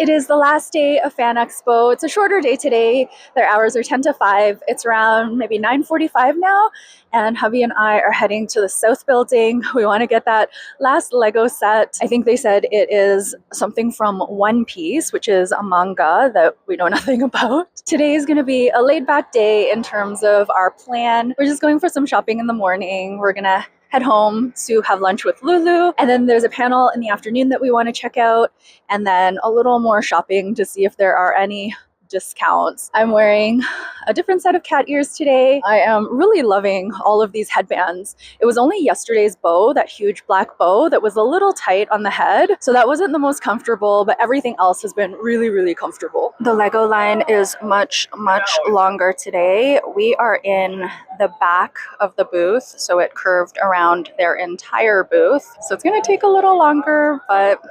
It is the last day of Fan Expo. It's a shorter day today. Their hours are 10 to 5. It's around maybe 9:45 now, and hubby and I are heading to the South building. We want to get that last Lego set. I think they said it is something from One Piece, which is a manga that we know nothing about. Today is going to be a laid-back day in terms of our plan. We're just going for some shopping in the morning. We're going to head home to have lunch with Lulu. And then there's a panel in the afternoon that we want to check out. And then a little more shopping to see if there are any discounts. I'm wearing a different set of cat ears today. I am really loving all of these headbands. It was only yesterday's bow, that huge black bow, that was a little tight on the head. So that wasn't the most comfortable, but everything else has been really, really comfortable. The Lego line is much, much longer today. We are in the back of the booth, so it curved around their entire booth. So it's gonna take a little longer, but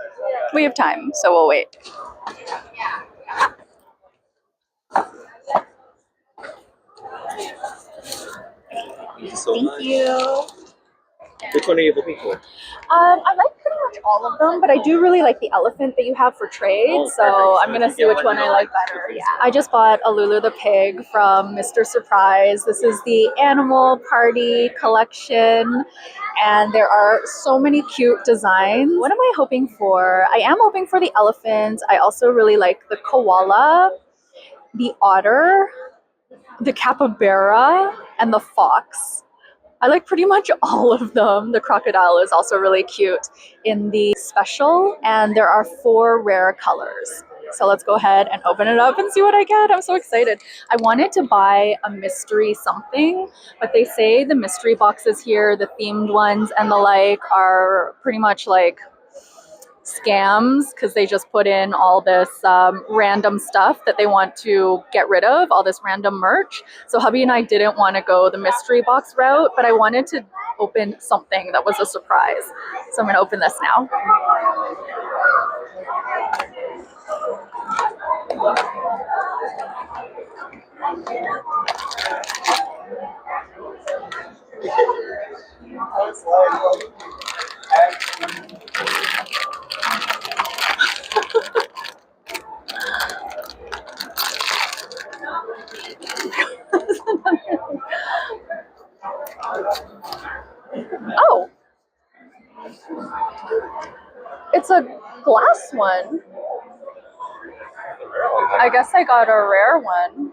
we have time, so we'll wait. Thank you so much. Thank you. Which one are you hoping for? I like pretty much all of them, but I do really like the elephant that you have for trade, so I'm going to see which one I like better. Yeah. I just bought a Lulu the Pig from Mr. Surprise. This is the Animal Party collection, and there are so many cute designs. What am I hoping for? I am hoping for the elephant. I also really like the koala, the otter, the capybara, and the fox. I like pretty much all of them. The crocodile is also really cute in the special, and there are 4 rare colors. So let's go ahead and open it up and see what I get. I'm so excited. I wanted to buy a mystery something, but they say the mystery boxes here, the themed ones and the like, are pretty much like scams because they just put in all this random stuff that they want to get rid of, all this random merch. So hubby and I didn't want to go the mystery box route, but I wanted to open something that was a surprise. So I'm going to open this now. Oh, it's a glass one. I guess I got a rare one.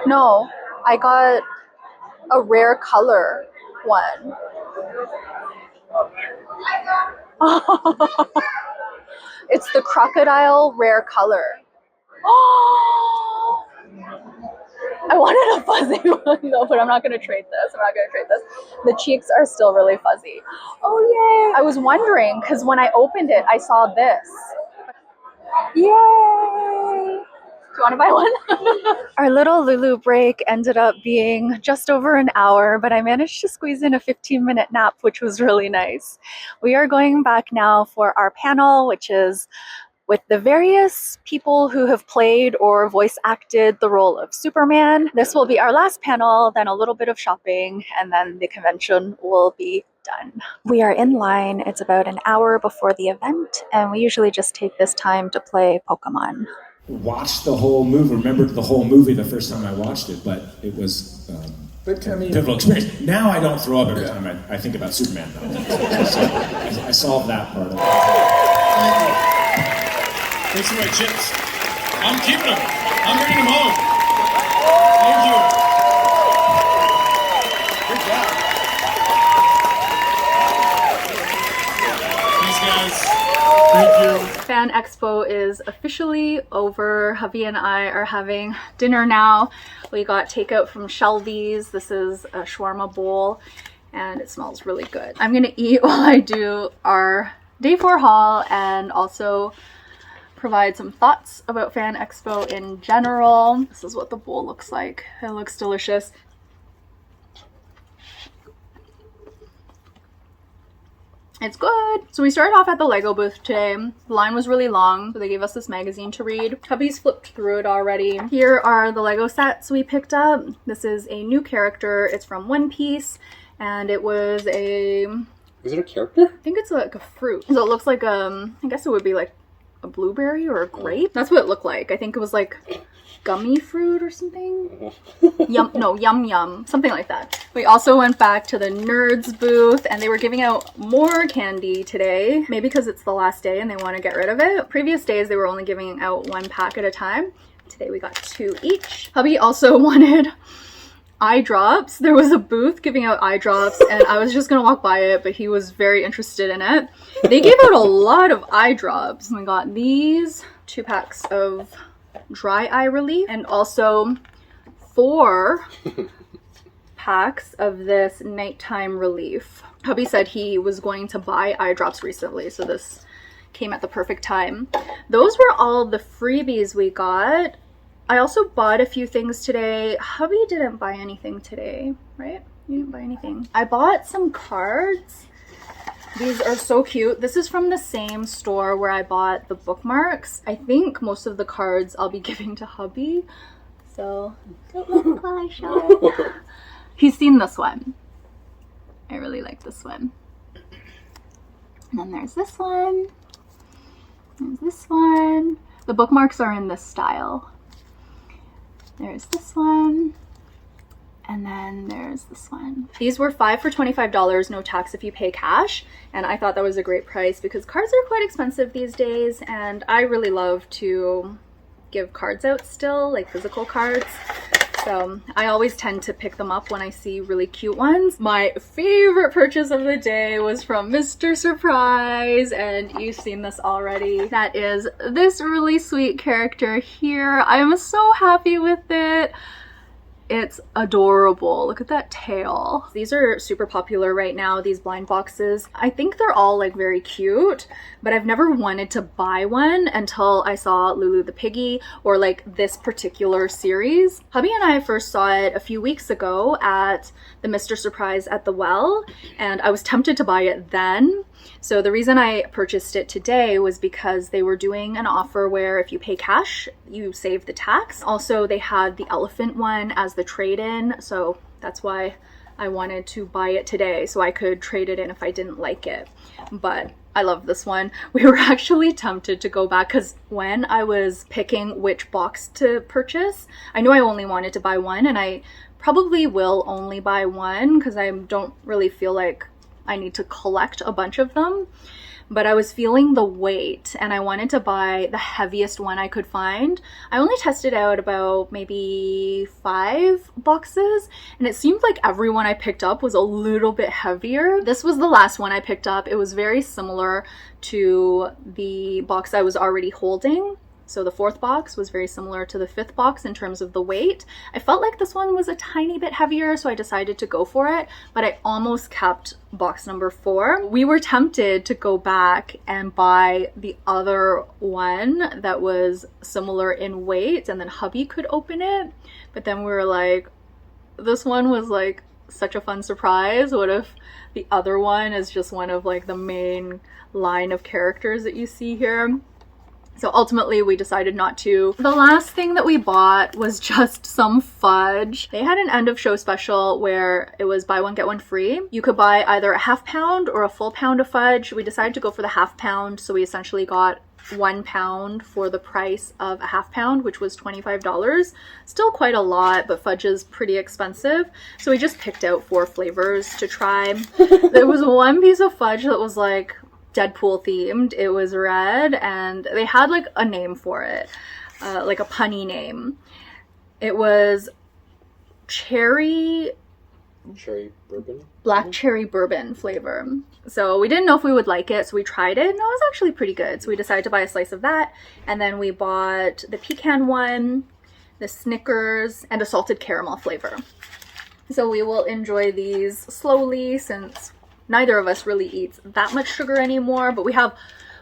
No, I got a rare color one. It's the crocodile rare color. Oh, I wanted a fuzzy one though, but I'm not going to trade this. The cheeks are still really fuzzy. Oh, yay. I was wondering because when I opened it, I saw this. Yay. Do you want to buy one? Our little Lulu break ended up being just over an hour, but I managed to squeeze in a 15-minute nap, which was really nice. We are going back now for our panel, which is with the various people who have played or voice acted the role of Superman. This will be our last panel, then a little bit of shopping, and then the convention will be done. We are in line. It's about an hour before the event, and we usually just take this time to play Pokemon. Watched the whole movie, remembered the whole movie the first time I watched it, but it was pivotal experience. Now I don't throw up every time I think about Superman, though. So I solved that part of it. Thanks for my chips. I'm keeping them. I'm bringing them home. Thank you. Good job. Thanks, guys. Thank you. Fan Expo is officially over. Hubby and I are having dinner now. We got takeout from Shelby's. This is a shawarma bowl, and it smells really good. I'm gonna eat while I do our day 4 haul and also provide some thoughts about Fan Expo in general. This is what the bowl looks like. It looks delicious. It's good. So we started off at the Lego booth today. The line was really long, so they gave us this magazine to read. Hubby's flipped through it already. Here are the Lego sets we picked up. This is a new character. It's from One Piece, and it was a... Is it a character? I think it's like a fruit. So it looks like, I guess it would be like a blueberry or a grape. That's what it looked like. I think it was like gummy fruit or something. Yum, something like that. We also went back to the Nerds booth and they were giving out more candy today, maybe because it's the last day and they want to get rid of it. Previous days they were only giving out 1 pack at a time. Today we got 2 each. Hubby also wanted eye drops. There was a booth giving out eye drops and I was just gonna walk by it, but he was very interested in it. They gave out a lot of eye drops. We got these 2 packs of dry eye relief and also 4 packs of this nighttime relief. Hubby said he was going to buy eye drops recently, so this came at the perfect time. Those were all the freebies we got. I also bought a few things today. Hubby didn't buy anything today, right? You didn't buy anything. I bought some cards. These are so cute. This is from the same store where I bought the bookmarks. I think most of the cards I'll be giving to hubby. So, don't look while I show it. He's seen this one. I really like this one. And then there's this one. There's this one. The bookmarks are in this style. There's this one. And then there's this one. These were 5 for $25, no tax if you pay cash. And I thought that was a great price because cards are quite expensive these days. And I really love to give cards out still, like physical cards. So I always tend to pick them up when I see really cute ones. My favorite purchase of the day was from Mr. Surprise, and you've seen this already. That is this really sweet character here. I'm so happy with it. It's adorable. Look at that tail. These are super popular right now, these blind boxes. I think they're all like very cute, but I've never wanted to buy one until I saw Lulu the Piggy or like this particular series. Hubby and I first saw it a few weeks ago at the Mr. Surprise at the Well, and I was tempted to buy it then. So the reason I purchased it today was because they were doing an offer where if you pay cash, you save the tax. Also, they had the elephant one as the trade-in, so that's why I wanted to buy it today so I could trade it in if I didn't like it. But I love this one. We were actually tempted to go back because when I was picking which box to purchase, I knew I only wanted to buy one, and I probably will only buy one because I don't really feel like I need to collect a bunch of them. But I was feeling the weight and I wanted to buy the heaviest one I could find. I only tested out about maybe 5 boxes and it seemed like every one I picked up was a little bit heavier. This was the last one I picked up. It was very similar to the box I was already holding. So the 4th box was very similar to the 5th box in terms of the weight. I felt like this one was a tiny bit heavier, so I decided to go for it, but I almost kept box number 4. We were tempted to go back and buy the other one that was similar in weight, and then hubby could open it, but then we were like, this one was like such a fun surprise. What if the other one is just one of like the main line of characters that you see here? So ultimately we decided not to. The last thing that we bought was just some fudge. They had an end of show special where it was buy one get one free. You could buy either a ½ pound or a full pound of fudge. We decided to go for the ½ pound, so we essentially got 1 pound for the price of a ½ pound, which was $25. Still quite a lot, but fudge is pretty expensive. So we just picked out 4 flavors to try. There was one piece of fudge that was like Deadpool themed. It was red and they had like a name for it, like a punny name. It was cherry bourbon, black cherry bourbon flavor. So we didn't know if we would like it, so we tried it and it was actually pretty good. So we decided to buy a slice of that, and then we bought the pecan one, the Snickers, and a salted caramel flavor. So we will enjoy these slowly since neither of us really eats that much sugar anymore, but we have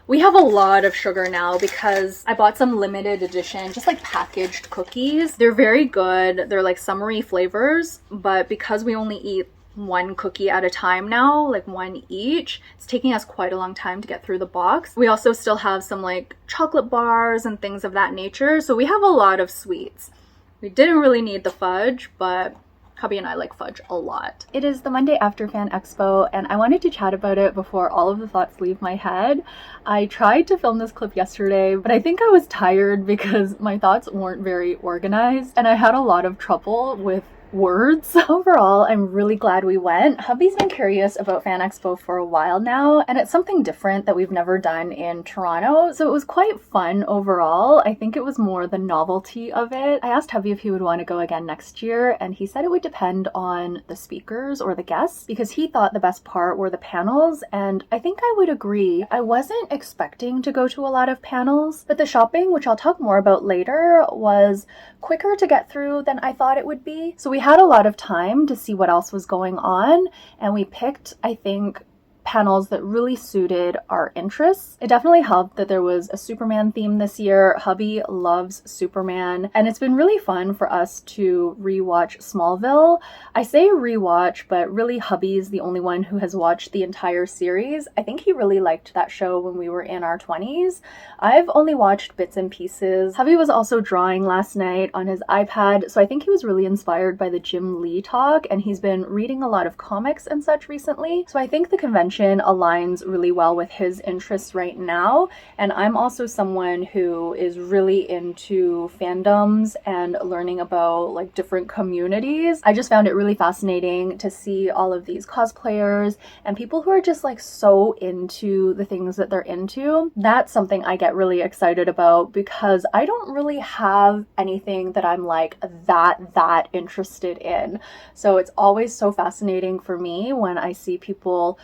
a lot of sugar now because I bought some limited edition, just like packaged cookies. They're very good. They're like summery flavors, but because we only eat 1 cookie at a time now, like 1 each, it's taking us quite a long time to get through the box. We also still have some like chocolate bars and things of that nature, so we have a lot of sweets. We didn't really need the fudge, but Hubby and I like fudge a lot. It is the Monday after Fan Expo, and I wanted to chat about it before all of the thoughts leave my head. I tried to film this clip yesterday, but I think I was tired because my thoughts weren't very organized, and I had a lot of trouble with words. Overall, I'm really glad we went. Hubby's been curious about Fan Expo for a while now, and it's something different that we've never done in Toronto, so it was quite fun overall. I think it was more the novelty of it. I asked Hubby if he would want to go again next year, and he said it would depend on the speakers or the guests, because he thought the best part were the panels, and I think I would agree. I wasn't expecting to go to a lot of panels, but the shopping, which I'll talk more about later, was quicker to get through than I thought it would be. So we had a lot of time to see what else was going on, and we picked, I think, panels that really suited our interests. It definitely helped that there was a Superman theme this year. Hubby loves Superman, and it's been really fun for us to rewatch Smallville. I say rewatch, but really Hubby's the only one who has watched the entire series. I think he really liked that show when we were in our 20s. I've only watched bits and pieces. Hubby was also drawing last night on his iPad, so I think he was really inspired by the Jim Lee talk, and he's been reading a lot of comics and such recently. So I think the convention aligns really well with his interests right now, and I'm also someone who is really into fandoms and learning about like different communities. I just found it really fascinating to see all of these cosplayers and people who are just like so into the things that they're into. That's something I get really excited about because I don't really have anything that I'm like that interested in. So it's always so fascinating for me when I see people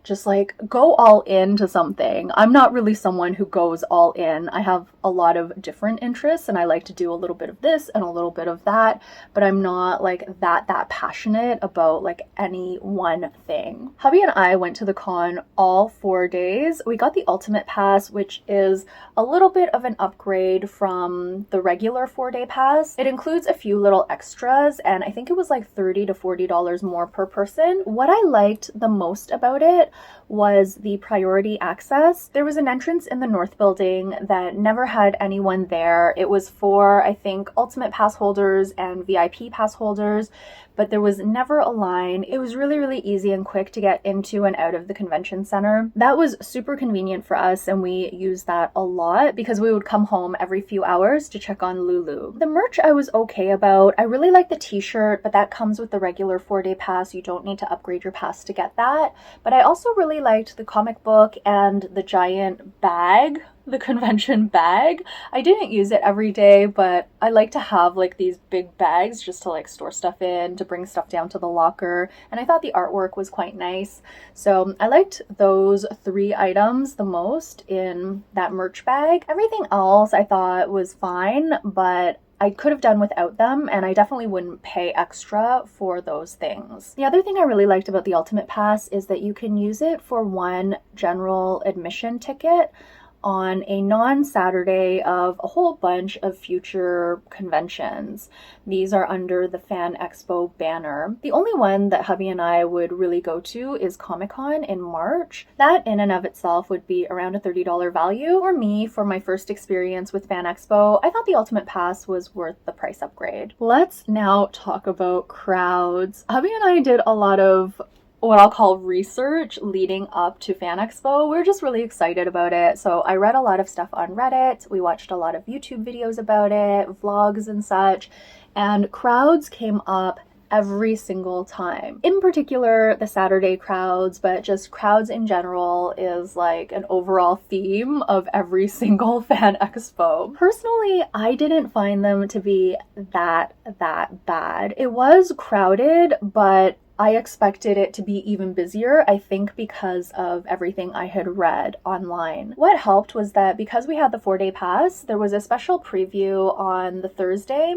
just like go all into something. I'm not really someone who goes all in. I have a lot of different interests and I like to do a little bit of this and a little bit of that, but I'm not like that passionate about like any one thing. Hubby and I went to the con all 4 days. We got the Ultimate Pass, which is a little bit of an upgrade from the regular 4-day pass. It includes a few little extras, and I think it was like $30 to $40 more per person. What I liked the most about it was the priority access. There was an entrance in the North building that never had anyone there. It was for, I think, Ultimate Pass holders and VIP pass holders, but there was never a line. It was really easy and quick to get into and out of the convention center. That was super convenient for us, and we used that a lot because we would come home every few hours to check on Lulu. The merch I was okay about. I really like the t-shirt, but that comes with the regular 4-day pass. You don't need to upgrade your pass to get that. But I also really liked the comic book and the giant bag, the convention bag. I didn't use it every day, but I like to have like these big bags just to like store stuff in, to bring stuff down to the locker, and I thought the artwork was quite nice. So I liked those 3 items the most in that merch bag. Everything else I thought was fine, but I could have done without them, and I definitely wouldn't pay extra for those things. The other thing I really liked about the Ultimate Pass is that you can use it for 1 general admission ticket on a non-Saturday of a whole bunch of future conventions. These are under the Fan Expo banner. The only one that Hubby and I would really go to is Comic-Con in March. That in and of itself would be around a $30 value. For me, for my first experience with Fan Expo, I thought the Ultimate Pass was worth the price upgrade. Let's now talk about crowds. Hubby and I did a lot of what I'll call research leading up to Fan Expo. We're just really excited about it. So I read a lot of stuff on Reddit. We watched a lot of YouTube videos about it, vlogs and such, and crowds came up every single time. In particular, the Saturday crowds, but just crowds in general is like an overall theme of every single Fan Expo. Personally, I didn't find them to be that bad. It was crowded, but I expected it to be even busier, I think because of everything I had read online. What helped was that because we had the 4-day pass, there was a special preview on the Thursday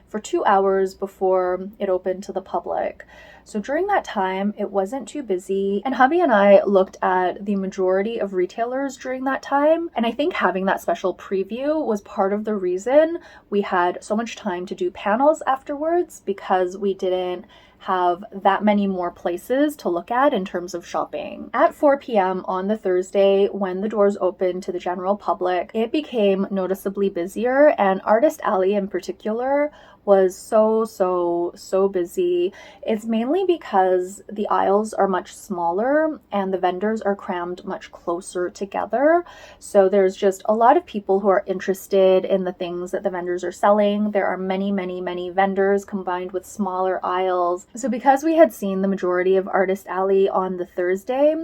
for 2 hours before it opened to the public. So during that time, it wasn't too busy, and Hubby and I looked at the majority of retailers during that time, and I think having that special preview was part of the reason we had so much time to do panels afterwards, because we didn't have that many more places to look at in terms of shopping. At 4 p.m. on the Thursday, when the doors opened to the general public, it became noticeably busier, and Artist Alley in particular was so busy. It's mainly because the aisles are much smaller and the vendors are crammed much closer together. So there's just a lot of people who are interested in the things that the vendors are selling. There are many vendors combined with smaller aisles. So because we had seen the majority of Artist Alley on the Thursday,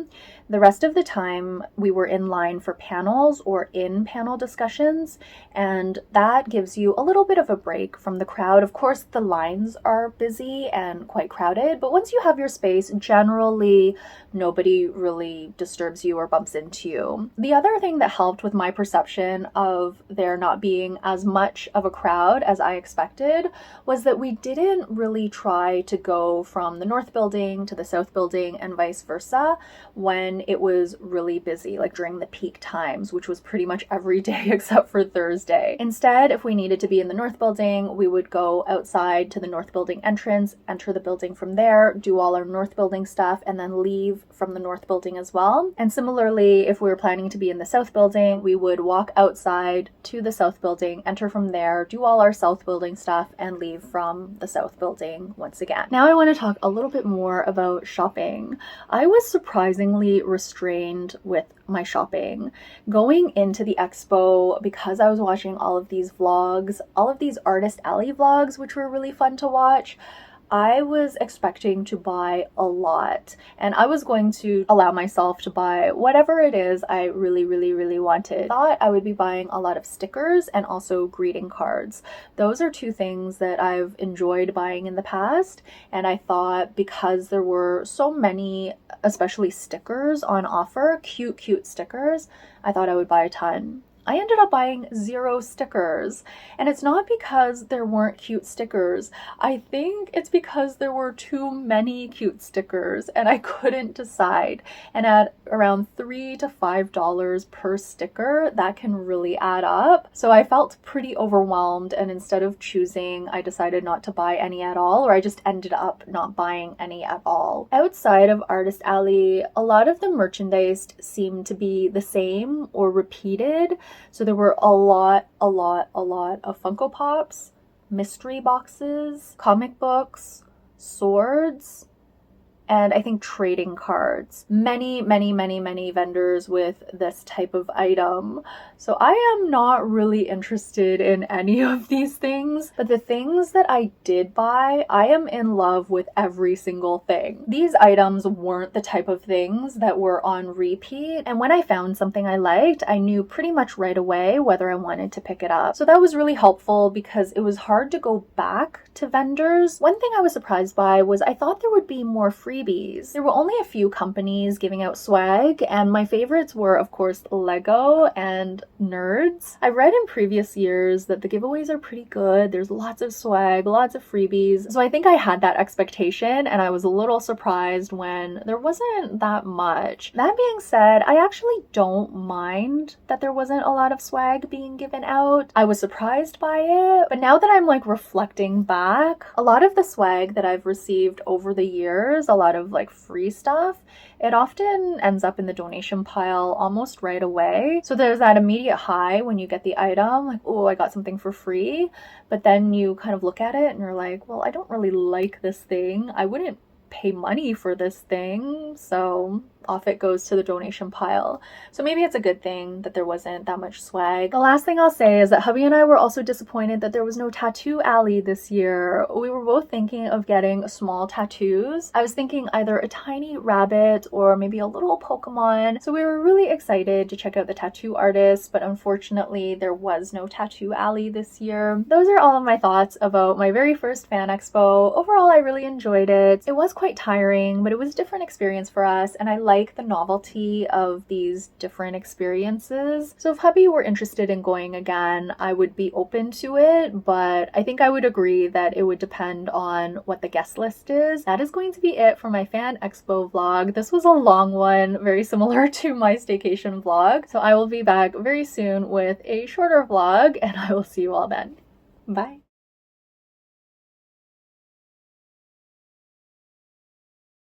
the rest of the time we were in line for panels or in panel discussions, and that gives you a little bit of a break from the crowd. Of course, the lines are busy and quite crowded, but once you have your space, generally nobody really disturbs you or bumps into you. The other thing that helped with my perception of there not being as much of a crowd as I expected was that we didn't really try to go from the North Building to the South Building and vice versa when it was really busy, like during the peak times, which was pretty much every day except for Thursday. Instead, if we needed to be in the North Building, we would go outside to the North Building entrance, enter the building from there, do all our North Building stuff, and then leave from the North Building as well. And similarly, if we were planning to be in the South Building, we would walk outside to the South Building, enter from there, do all our South Building stuff, and leave from the South Building once again. Now I want to talk a little bit more about shopping. I was surprisingly restrained with my shopping. Going into the expo, because I was watching all of these vlogs, all of these Artist Alley vlogs, which were really fun to watch, I was expecting to buy a lot, and I was going to allow myself to buy whatever it is I really wanted. I thought I would be buying a lot of stickers and also greeting cards. Those are two things that I've enjoyed buying in the past, and I thought because there were so many, especially stickers on offer, cute stickers, I thought I would buy a ton. I ended up buying 0 stickers, and it's not because there weren't cute stickers. I think it's because there were too many cute stickers and I couldn't decide. And at around $3 to $5 per sticker, that can really add up. So I felt pretty overwhelmed, and instead of choosing, I decided not to buy any at all, or I just ended up not buying any at all. Outside of Artist Alley, a lot of the merchandise seemed to be the same or repeated. So there were a lot of Funko Pops, mystery boxes, comic books, swords, and I think trading cards. Many vendors with this type of item. So I am not really interested in any of these things, but the things that I did buy, I am in love with every single thing. These items weren't the type of things that were on repeat, and when I found something I liked, I knew pretty much right away whether I wanted to pick it up. So that was really helpful because it was hard to go back to vendors. One thing I was surprised by was I thought there would be more freebies. There were only a few companies giving out swag, and my favorites were, of course, Lego and Nerds. I've read in previous years that the giveaways are pretty good. There's lots of swag, lots of freebies. So I think I had that expectation, and I was a little surprised when there wasn't that much. That being said, I actually don't mind that there wasn't a lot of swag being given out. I was surprised by it, but now that I'm like reflecting back, a lot of the swag that I've received over the years, a lot of like free stuff, it often ends up in the donation pile almost right away. So there's that immediate high when you get the item, like, oh, I got something for free. But then you kind of look at it and you're like, well, I don't really like this thing. I wouldn't pay money for this thing. So off it goes to the donation pile. So maybe it's a good thing that there wasn't that much swag. The last thing I'll say is that hubby and I were also disappointed that there was no tattoo alley this year. We were both thinking of getting small tattoos. I was thinking either a tiny rabbit or maybe a little Pokemon. So we were really excited to check out the tattoo artists, but unfortunately there was no tattoo alley this year. Those are all of my thoughts about my very first Fan Expo. Overall, I really enjoyed it. It was quite tiring, but it was a different experience for us, and I like the novelty of these different experiences. So if hubby were interested in going again, I would be open to it, but I think I would agree that it would depend on what the guest list is. That is going to be it for my Fan Expo vlog. This was a long one, very similar to my staycation vlog. So I will be back very soon with a shorter vlog, and I will see you all then. Bye.